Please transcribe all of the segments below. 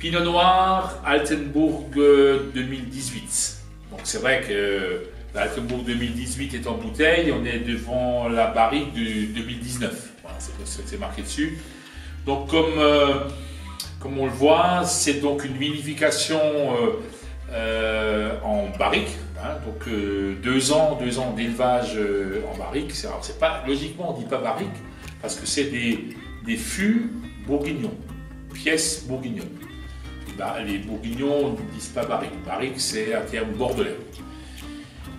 Pinot Noir, Altenbourg 2018. Donc c'est vrai que l'Altenbourg 2018 est en bouteille, on est devant la barrique de 2019. Voilà, c'est marqué dessus. Donc comme on le voit, c'est donc une vinification en barrique. Hein, donc 2 ans d'élevage en barrique. Alors c'est pas, logiquement on ne dit pas barrique parce que c'est des fûts bourguignons, pièces bourguignonnes. Les bourguignons ne disent pas barrique. Barrique, c'est un terme bordelais.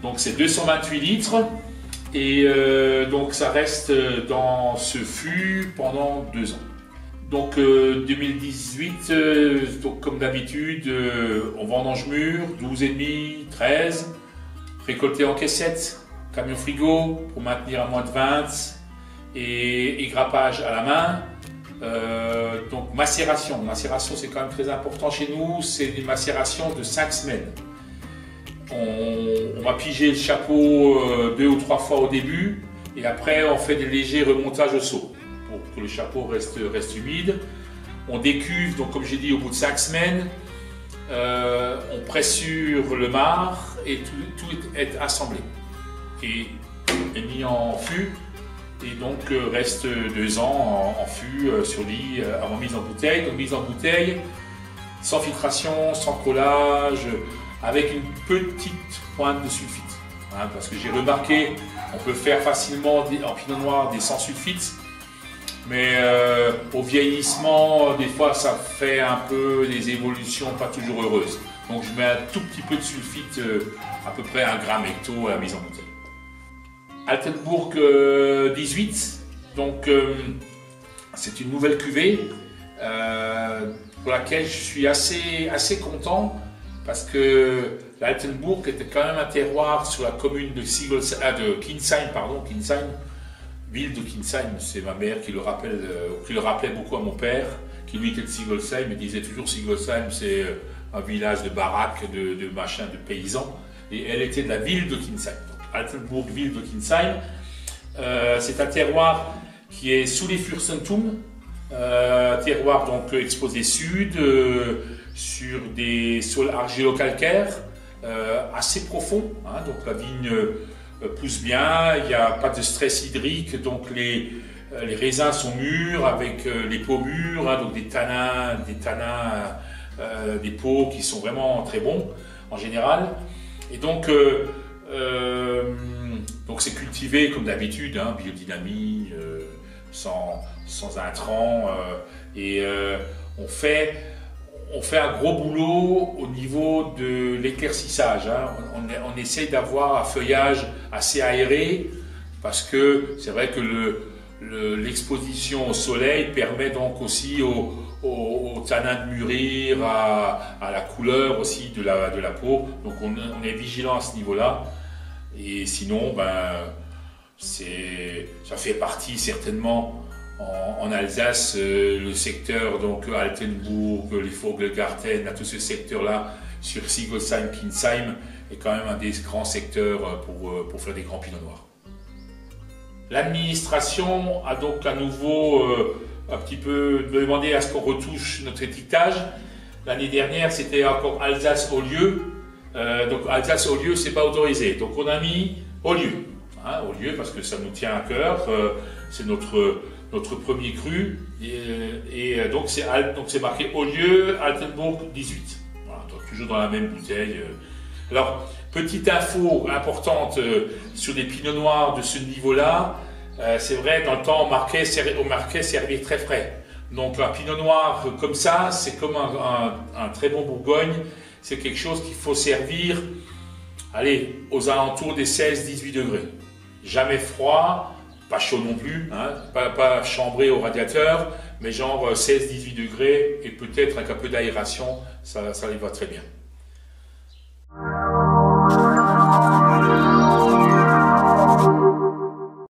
Donc c'est 228 litres et donc ça reste dans ce fût pendant 2 ans. Donc 2018, donc comme d'habitude, on vendange mûr, 12,5, 13, récolté en caissette, camion frigo pour maintenir à moins de 20 et grappage à la main. Donc macération c'est quand même très important chez nous, c'est une macération de 5 semaines. On va piger le chapeau 2 ou 3 fois au début et après on fait des légers remontages au seau pour que le chapeau reste humide. On décuve, donc comme j'ai dit, au bout de 5 semaines, on pressure le marc et tout est assemblé et est mis en fût. Et donc reste 2 ans en fût sur lit avant mise en bouteille. Donc mise en bouteille, sans filtration, sans collage, avec une petite pointe de sulfite. Hein, parce que j'ai remarqué, on peut faire facilement en pinot noir des sans sulfite, mais au vieillissement, des fois ça fait un peu des évolutions pas toujours heureuses. Donc je mets un tout petit peu de sulfite, à peu près 1 gramme hecto à la mise en bouteille. Altenbourg 18, donc c'est une nouvelle cuvée pour laquelle je suis assez content parce que l'Altenbourg était quand même un terroir sur la commune de Kinsheim, ville de Kinsheim. C'est ma mère qui le rappelait beaucoup à mon père, qui lui était de Sigolsheim et disait toujours Sigolsheim c'est un village de baraques, de paysans, et elle était de la ville de Kinsheim. Altenbourg, ville de Kinsheim. C'est un terroir qui est sous les Fürstentum, terroir donc exposé sud, sur des sols argilo-calcaires, assez profonds. Hein, donc la vigne pousse bien, il n'y a pas de stress hydrique, donc les raisins sont mûrs avec les peaux mûres, hein, donc des tanins, des peaux qui sont vraiment très bons en général. Et donc c'est cultivé comme d'habitude, hein, biodynamie, sans intrants, et on fait un gros boulot au niveau de l'éclaircissage. Hein. On essaye d'avoir un feuillage assez aéré parce que c'est vrai que l'exposition au soleil permet donc aussi au tanin de mûrir, à la couleur aussi de la peau. Donc on est vigilant à ce niveau-là. Et sinon, ça fait partie certainement en Alsace, le secteur donc Altenbourg, les Vogelgarten, à tout ce secteur-là, sur Sigolsheim, Kinsheim, est quand même un des grands secteurs pour faire des grands pinots noirs. L'administration a donc à nouveau un petit peu demandé à ce qu'on retouche notre étiquetage. L'année dernière, c'était encore Alsace au lieu. Donc Alsace au lieu, c'est pas autorisé. Donc on a mis au lieu, hein, au lieu parce que ça nous tient à cœur. C'est notre premier cru et donc c'est marqué au lieu Altenbourg 18. Voilà, donc toujours dans la même bouteille. Alors petite info importante sur des pinots noirs de ce niveau-là. C'est vrai, dans le temps on marquait servir très frais. Donc un pinot noir comme ça, c'est comme un très bon Bourgogne. C'est quelque chose qu'il faut servir, allez, aux alentours des 16-18 degrés. Jamais froid, pas chaud non plus, hein, pas chambré au radiateur, mais genre 16-18 degrés et peut-être avec un peu d'aération, ça y va très bien.